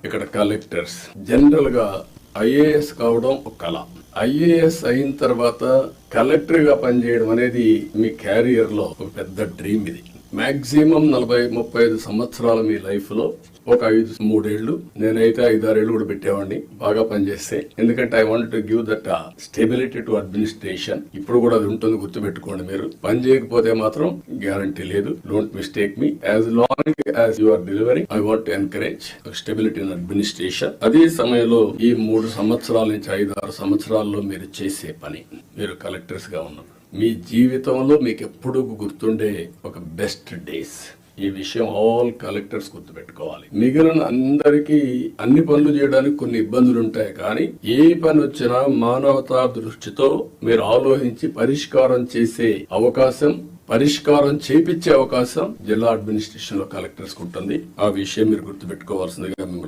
ఇక్కడ collectors general గా IAS కావడం ఒక కళ. ఐఏఎస్ అయిన తర్వాత కలెక్టర్ గా పనిచేయడం అనేది మీ క్యారియర్ లో ఒక పెద్ద డ్రీమ్. ఇది మాక్సిమం 40-35 సంవత్సరాలు మీ లైఫ్ లో ఒక 3 ఏళ్లు, నేనైతే 5-6 ఏళ్లు కూడా పెట్టేవాడిని బాగా పనిచేస్తే. ఎందుకంటే I want to give that stability to administration. ఇప్పుడు కూడా అది ఉంటుంది, గుర్తుపెట్టుకోండి. మీరు పని చేయకపోతే మాత్రం గ్యారంటీ లేదు. Don't mistake me. As long as you are delivering, I want to encourage stability in administration. అదే సమయంలో ఈ 3 సంవత్సరాల నుంచి 5-6 సంవత్సరాల్లో మీరు చేసే పని, మీరు కలెక్టర్స్ గా ఉన్నారు. మీ జీవితంలో మీకు ఎప్పుడు గుర్తుండే ఒక బెస్ట్ డేస్. ఈ విషయం ఆల్ కలెక్టర్స్ గుర్తుపెట్టుకోవాలి. మిగిలిన అందరికీ అన్ని పనులు చేయడానికి కొన్ని ఇబ్బందులు ఉంటాయి, కానీ ఏ పని వచ్చినా మానవతా దృష్టితో మీరు ఆలోచించి పరిష్కారం చేసే అవకాశం, పరిష్కారం చేపించే అవకాశం జిల్లా అడ్మినిస్ట్రేషన్ లో కలెక్టర్స్ ఉంటుంది. ఆ విషయం మీరు గుర్తుపెట్టుకోవాల్సిందిగా